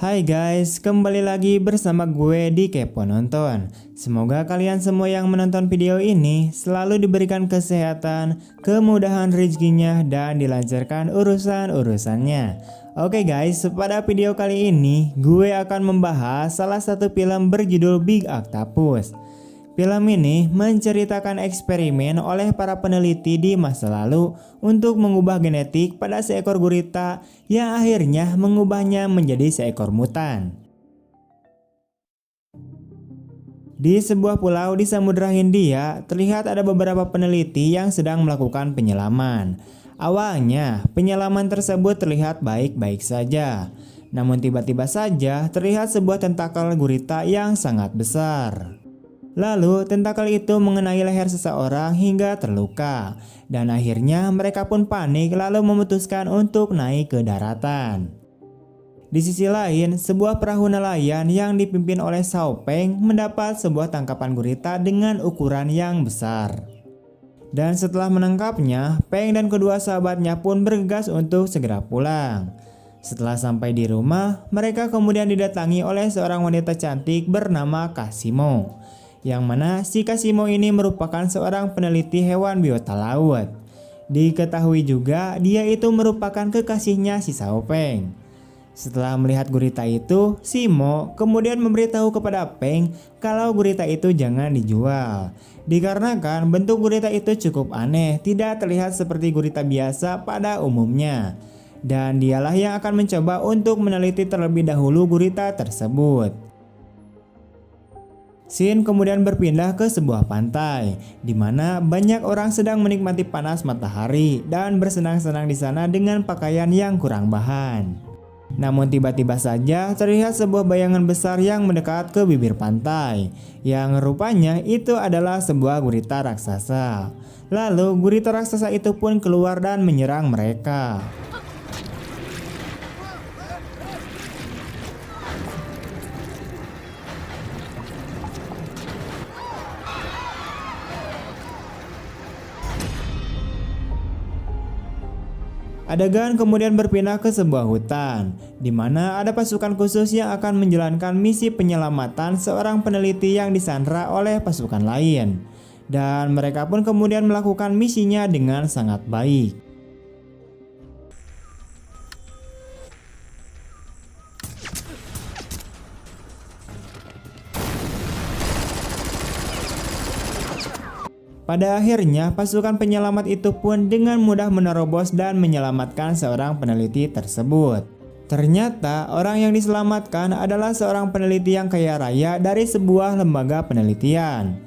Hai guys, kembali lagi bersama gue di Kepo Nonton. Semoga kalian semua yang menonton video ini selalu diberikan kesehatan, kemudahan rezekinya, dan dilancarkan urusan-urusannya. Oke guys, pada video kali ini gue akan membahas salah satu film berjudul Big Octopus. Film ini menceritakan eksperimen oleh para peneliti di masa lalu untuk mengubah genetik pada seekor gurita yang akhirnya mengubahnya menjadi seekor mutan. Di sebuah pulau di Samudra Hindia, terlihat ada beberapa peneliti yang sedang melakukan penyelaman. Awalnya, penyelaman tersebut terlihat baik-baik saja. Namun tiba-tiba saja terlihat sebuah tentakel gurita yang sangat besar. Lalu tentakel itu mengenai leher seseorang hingga terluka, dan akhirnya mereka pun panik lalu memutuskan untuk naik ke daratan. Di sisi lain, sebuah perahu nelayan yang dipimpin oleh Xiao Peng mendapat sebuah tangkapan gurita dengan ukuran yang besar. Dan setelah menangkapnya, Peng dan kedua sahabatnya pun bergegas untuk segera pulang. Setelah sampai di rumah, mereka kemudian didatangi oleh seorang wanita cantik bernama Kasimo. Yang mana si Kasimo ini merupakan seorang peneliti hewan biota laut. Diketahui juga dia itu merupakan kekasihnya si Xiao Peng. Setelah melihat gurita itu, Simo kemudian memberitahu kepada Peng kalau gurita itu jangan dijual. Dikarenakan bentuk gurita itu cukup aneh, tidak terlihat seperti gurita biasa pada umumnya. Dan dialah yang akan mencoba untuk meneliti terlebih dahulu gurita tersebut. Scene kemudian berpindah ke sebuah pantai, di mana banyak orang sedang menikmati panas matahari dan bersenang-senang di sana dengan pakaian yang kurang bahan. Namun tiba-tiba saja terlihat sebuah bayangan besar yang mendekat ke bibir pantai, yang rupanya itu adalah sebuah gurita raksasa. Lalu gurita raksasa itu pun keluar dan menyerang mereka. Adegan kemudian berpindah ke sebuah hutan, di mana ada pasukan khusus yang akan menjalankan misi penyelamatan seorang peneliti yang disandra oleh pasukan lain. Dan mereka pun kemudian melakukan misinya dengan sangat baik. Pada akhirnya, pasukan penyelamat itu pun dengan mudah menerobos dan menyelamatkan seorang peneliti tersebut. Ternyata orang yang diselamatkan adalah seorang peneliti yang kaya raya dari sebuah lembaga penelitian.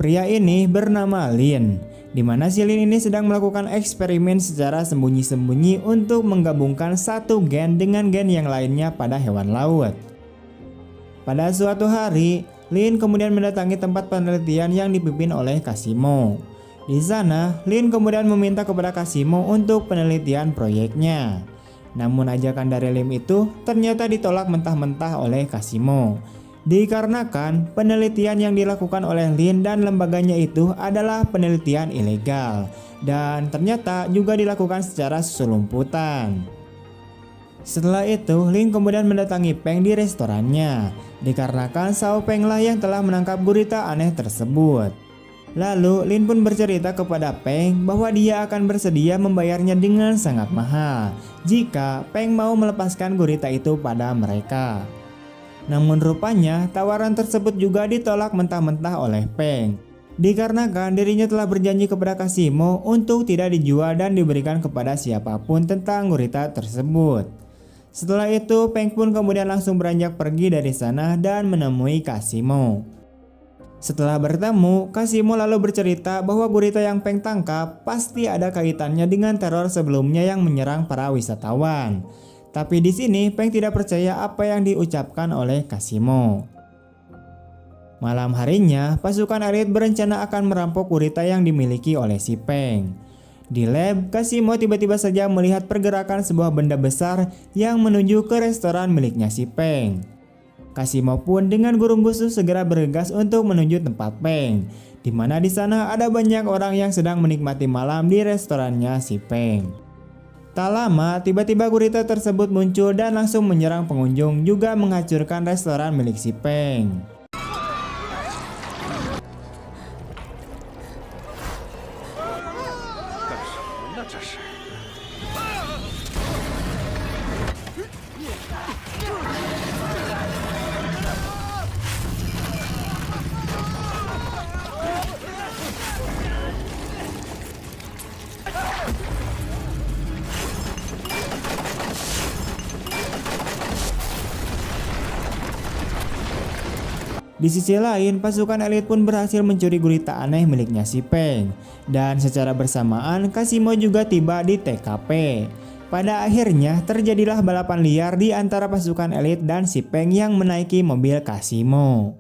Pria ini bernama Lin, di mana si Lin ini sedang melakukan eksperimen secara sembunyi-sembunyi untuk menggabungkan satu gen dengan gen yang lainnya pada hewan laut. Pada suatu hari, Lin kemudian mendatangi tempat penelitian yang dipimpin oleh Kasimo. Di sana, Lin kemudian meminta kepada Kasimo untuk penelitian proyeknya. Namun ajakan dari Lin itu ternyata ditolak mentah-mentah oleh Kasimo. Dikarenakan penelitian yang dilakukan oleh Lin dan lembaganya itu adalah penelitian ilegal, dan ternyata juga dilakukan secara susulumputan. Setelah itu, Lin kemudian mendatangi Peng di restorannya, dikarenakan Xiao Peng lah yang telah menangkap gurita aneh tersebut. Lalu Lin pun bercerita kepada Peng bahwa dia akan bersedia membayarnya dengan sangat mahal jika Peng mau melepaskan gurita itu pada mereka. Namun rupanya tawaran tersebut juga ditolak mentah-mentah oleh Peng, dikarenakan dirinya telah berjanji kepada Kasimo untuk tidak dijual dan diberikan kepada siapapun tentang gurita tersebut. Setelah itu, Peng pun kemudian langsung beranjak pergi dari sana dan menemui Kasimo. Setelah bertemu, Kasimo lalu bercerita bahwa gurita yang Peng tangkap pasti ada kaitannya dengan teror sebelumnya yang menyerang para wisatawan. Tapi di sini Peng tidak percaya apa yang diucapkan oleh Kasimo. Malam harinya, pasukan elit berencana akan merampok gurita yang dimiliki oleh si Peng. Di lab, Kasimo tiba-tiba saja melihat pergerakan sebuah benda besar yang menuju ke restoran miliknya si Peng. Kasimo pun dengan gurung-gusu segera bergegas untuk menuju tempat Peng, di mana di sana ada banyak orang yang sedang menikmati malam di restorannya si Peng. Tak lama, tiba-tiba gurita tersebut muncul dan langsung menyerang pengunjung, juga menghancurkan restoran milik si Peng. Di sisi lain, pasukan elit pun berhasil mencuri gurita aneh miliknya si Peng. Dan secara bersamaan, Kasimo juga tiba di TKP. Pada akhirnya, terjadilah balapan liar di antara pasukan elit dan si Peng yang menaiki mobil Kasimo.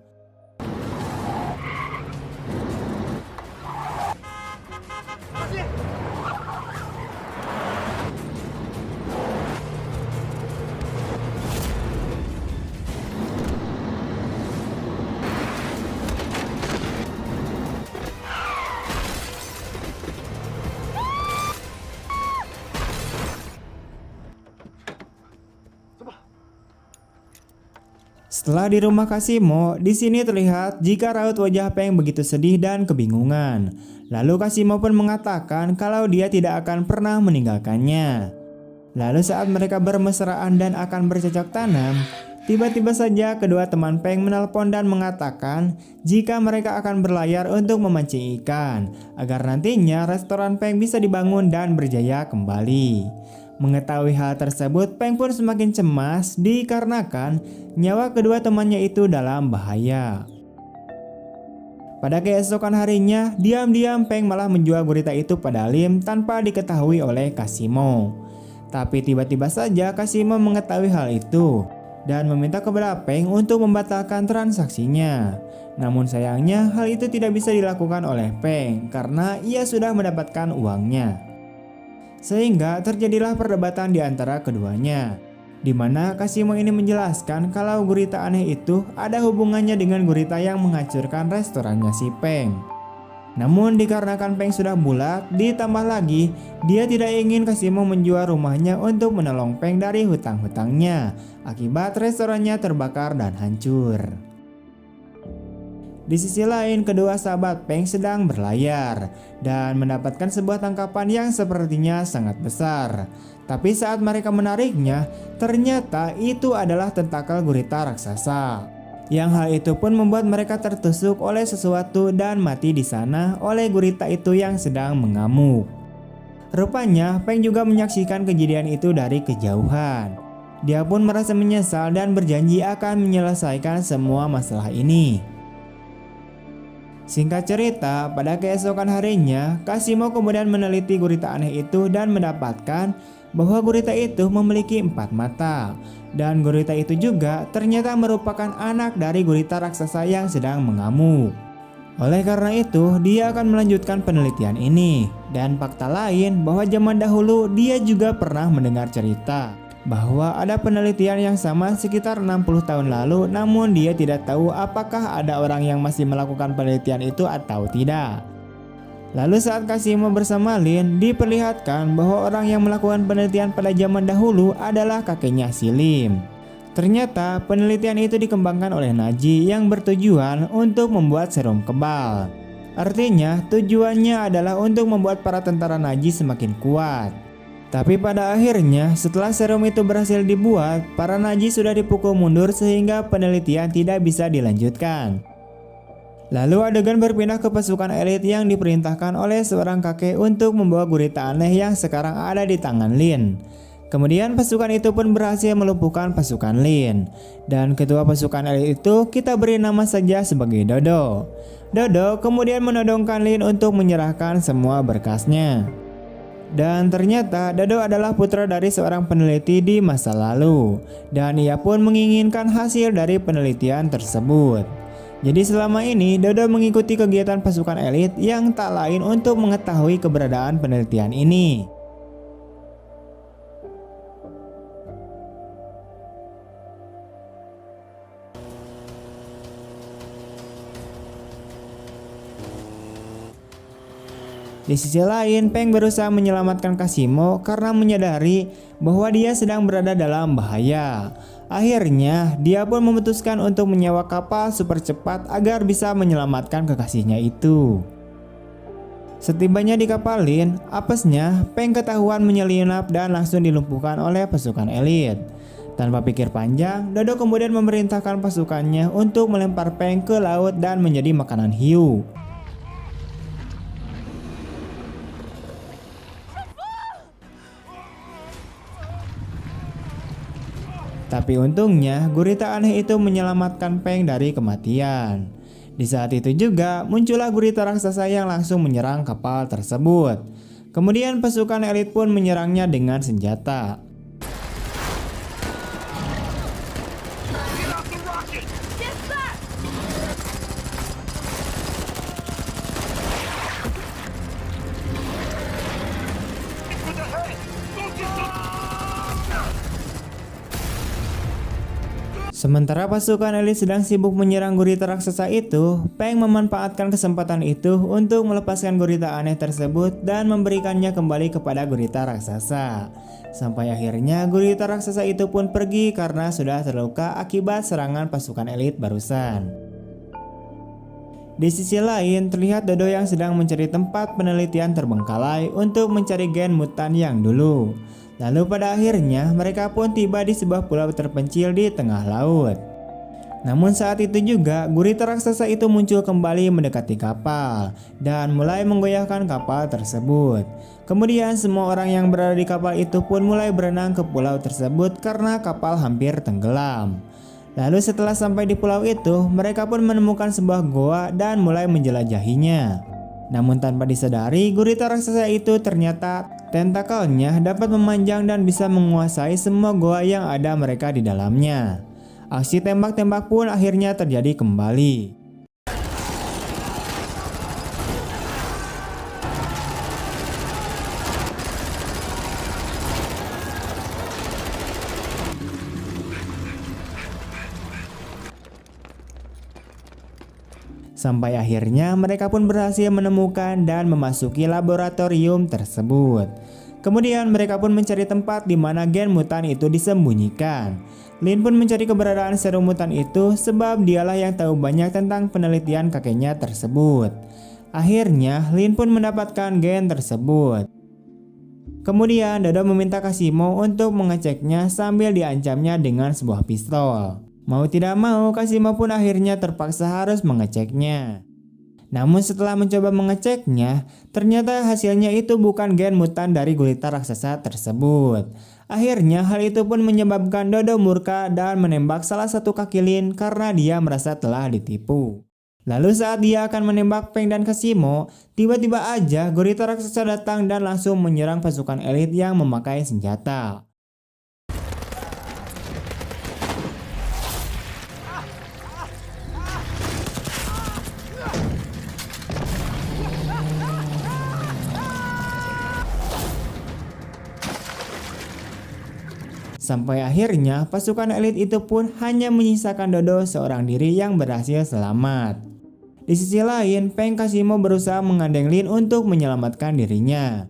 Setelah di rumah Kasimo, di sini terlihat jika raut wajah Peng begitu sedih dan kebingungan. Lalu Kasimo pun mengatakan kalau dia tidak akan pernah meninggalkannya. Lalu saat mereka bermesraan dan akan bercocok tanam, tiba-tiba saja kedua teman Peng menelpon dan mengatakan jika mereka akan berlayar untuk memancing ikan, agar nantinya restoran Peng bisa dibangun dan berjaya kembali. Mengetahui hal tersebut, Peng pun semakin cemas dikarenakan nyawa kedua temannya itu dalam bahaya. Pada keesokan harinya, diam-diam Peng malah menjual gurita itu pada Lim tanpa diketahui oleh Kasimo. Tapi tiba-tiba saja Kasimo mengetahui hal itu dan meminta kepada Peng untuk membatalkan transaksinya. Namun sayangnya hal itu tidak bisa dilakukan oleh Peng karena ia sudah mendapatkan uangnya. Sehingga terjadilah perdebatan di antara keduanya, di mana Kasimo ini menjelaskan kalau gurita aneh itu ada hubungannya dengan gurita yang menghancurkan restorannya si Peng. Namun dikarenakan Peng sudah bulat, ditambah lagi dia tidak ingin Kasimo menjual rumahnya untuk menolong Peng dari hutang-hutangnya akibat restorannya terbakar dan hancur. Di sisi lain, kedua sahabat Peng sedang berlayar dan mendapatkan sebuah tangkapan yang sepertinya sangat besar. Tapi saat mereka menariknya, ternyata itu adalah tentakel gurita raksasa. Yang hal itu pun membuat mereka tertusuk oleh sesuatu dan mati di sana oleh gurita itu yang sedang mengamuk. Rupanya Peng juga menyaksikan kejadian itu dari kejauhan. Dia pun merasa menyesal dan berjanji akan menyelesaikan semua masalah ini. Singkat cerita, pada keesokan harinya, Kasimo kemudian meneliti gurita aneh itu dan mendapatkan bahwa gurita itu memiliki 4 mata. Dan gurita itu juga ternyata merupakan anak dari gurita raksasa yang sedang mengamuk. Oleh karena itu, dia akan melanjutkan penelitian ini. Dan fakta lain bahwa zaman dahulu dia juga pernah mendengar cerita bahwa ada penelitian yang sama sekitar 60 tahun lalu, namun dia tidak tahu apakah ada orang yang masih melakukan penelitian itu atau tidak. Lalu saat Kasimo bersama Lin, diperlihatkan bahwa orang yang melakukan penelitian pada zaman dahulu adalah kakeknya si Lim. Ternyata penelitian itu dikembangkan oleh Naji yang bertujuan untuk membuat serum kebal. Artinya tujuannya adalah untuk membuat para tentara Naji semakin kuat. Tapi pada akhirnya setelah serum itu berhasil dibuat, para Naji sudah dipukul mundur sehingga penelitian tidak bisa dilanjutkan. Lalu adegan berpindah ke pasukan elit yang diperintahkan oleh seorang kakek untuk membawa gurita aneh yang sekarang ada di tangan Lin. Kemudian pasukan itu pun berhasil melumpuhkan pasukan Lin. Dan ketua pasukan elit itu kita beri nama saja sebagai Dodo. Dodo kemudian menodongkan Lin untuk menyerahkan semua berkasnya. Dan ternyata Dodo adalah putra dari seorang peneliti di masa lalu, dan ia pun menginginkan hasil dari penelitian tersebut. Jadi selama ini Dodo mengikuti kegiatan pasukan elit yang tak lain untuk mengetahui keberadaan penelitian ini. Di sisi lain, Peng berusaha menyelamatkan Kasimo karena menyadari bahwa dia sedang berada dalam bahaya. Akhirnya, dia pun memutuskan untuk menyewa kapal super cepat agar bisa menyelamatkan kekasihnya itu. Setibanya di kapal Lin, apesnya Peng ketahuan menyelinap dan langsung dilumpuhkan oleh pasukan elit. Tanpa pikir panjang, Dodo kemudian memerintahkan pasukannya untuk melempar Peng ke laut dan menjadi makanan hiu. Tapi untungnya gurita aneh itu menyelamatkan Peng dari kematian. Di saat itu juga muncullah gurita raksasa yang langsung menyerang kapal tersebut. Kemudian pasukan elit pun menyerangnya dengan senjata. Sementara pasukan elit sedang sibuk menyerang gurita raksasa itu, Peng memanfaatkan kesempatan itu untuk melepaskan gurita aneh tersebut dan memberikannya kembali kepada gurita raksasa. Sampai akhirnya gurita raksasa itu pun pergi karena sudah terluka akibat serangan pasukan elit barusan. Di sisi lain, terlihat Dodo yang sedang mencari tempat penelitian terbengkalai untuk mencari gen mutan yang dulu. Lalu pada akhirnya mereka pun tiba di sebuah pulau terpencil di tengah laut. Namun saat itu juga gurita raksasa itu muncul kembali mendekati kapal dan mulai menggoyahkan kapal tersebut. Kemudian semua orang yang berada di kapal itu pun mulai berenang ke pulau tersebut karena kapal hampir tenggelam. Lalu setelah sampai di pulau itu, mereka pun menemukan sebuah goa dan mulai menjelajahinya. Namun tanpa disadari, gurita raksasa itu ternyata tentakelnya dapat memanjang dan bisa menguasai semua goa yang ada mereka di dalamnya. Aksi tembak-tembak pun akhirnya terjadi kembali. Sampai akhirnya mereka pun berhasil menemukan dan memasuki laboratorium tersebut. Kemudian mereka pun mencari tempat di mana gen mutan itu disembunyikan. Lin pun mencari keberadaan serum mutan itu sebab dialah yang tahu banyak tentang penelitian kakeknya tersebut. Akhirnya Lin pun mendapatkan gen tersebut. Kemudian Dodo meminta Kasimo untuk mengeceknya sambil diancamnya dengan sebuah pistol. Mau tidak mau, Kasimo pun akhirnya terpaksa harus mengeceknya. Namun setelah mencoba mengeceknya, ternyata hasilnya itu bukan gen mutan dari gurita raksasa tersebut. Akhirnya hal itu pun menyebabkan Dodo murka dan menembak salah satu kaki Lin karena dia merasa telah ditipu. Lalu saat dia akan menembak Peng dan Kasimo, tiba-tiba aja gurita raksasa datang dan langsung menyerang pasukan elit yang memakai senjata. Sampai akhirnya pasukan elit itu pun hanya menyisakan Dodo seorang diri yang berhasil selamat. Di sisi lain, Peng Kasimo berusaha menggandeng Lin untuk menyelamatkan dirinya.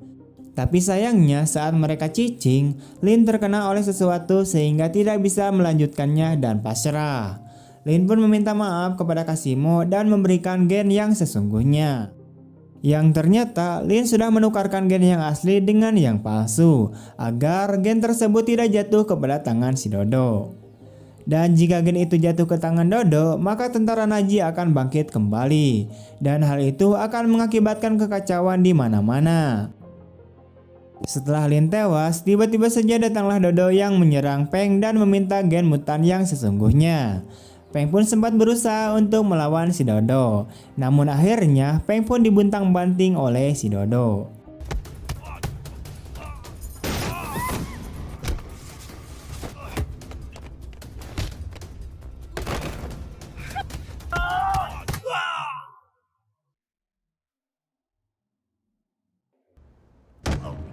Tapi sayangnya saat mereka cicing, Lin terkena oleh sesuatu sehingga tidak bisa melanjutkannya dan pasrah. Lin pun meminta maaf kepada Kasimo dan memberikan gen yang sesungguhnya. Yang ternyata Lin sudah menukarkan gen yang asli dengan yang palsu agar gen tersebut tidak jatuh kepada tangan si Dodo. Dan jika gen itu jatuh ke tangan Dodo, maka tentara Naji akan bangkit kembali dan hal itu akan mengakibatkan kekacauan di mana-mana. Setelah Lin tewas, tiba-tiba saja datanglah Dodo yang menyerang Peng dan meminta gen mutan yang sesungguhnya. Peng pun sempat berusaha untuk melawan si Dodo, namun akhirnya Peng pun dibuntang-banting oleh si Dodo.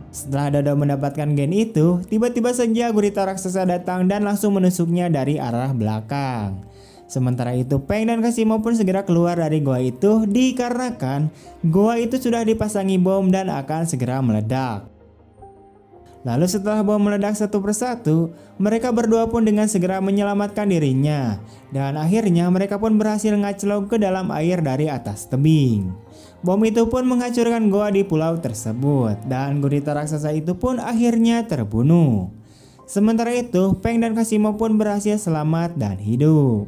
Setelah Dodo mendapatkan gen itu, tiba-tiba saja gurita raksasa datang dan langsung menusuknya dari arah belakang. Sementara itu Peng dan Kasimo pun segera keluar dari goa itu dikarenakan goa itu sudah dipasangi bom dan akan segera meledak. Lalu setelah bom meledak satu persatu, mereka berdua pun dengan segera menyelamatkan dirinya. Dan akhirnya mereka pun berhasil ngaclok ke dalam air dari atas tebing. Bom itu pun menghancurkan goa di pulau tersebut dan gurita raksasa itu pun akhirnya terbunuh. Sementara itu, Peng dan Kasimo pun berhasil selamat dan hidup.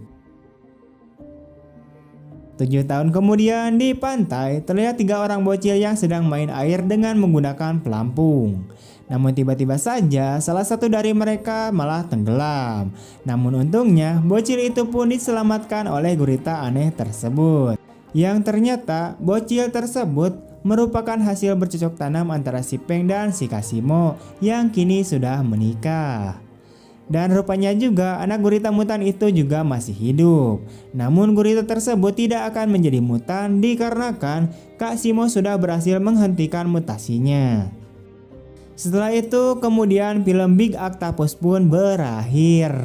7 tahun kemudian di pantai terlihat 3 orang bocil yang sedang main air dengan menggunakan pelampung. Namun tiba-tiba saja salah satu dari mereka malah tenggelam. Namun untungnya bocil itu pun diselamatkan oleh gurita aneh tersebut. Yang ternyata bocil tersebut merupakan hasil bercocok tanam antara si Peng dan si Kasimo yang kini sudah menikah. Dan rupanya juga anak gurita mutan itu juga masih hidup. Namun gurita tersebut tidak akan menjadi mutan dikarenakan Kak Simo sudah berhasil menghentikan mutasinya. Setelah itu kemudian film Big Octopus pun berakhir.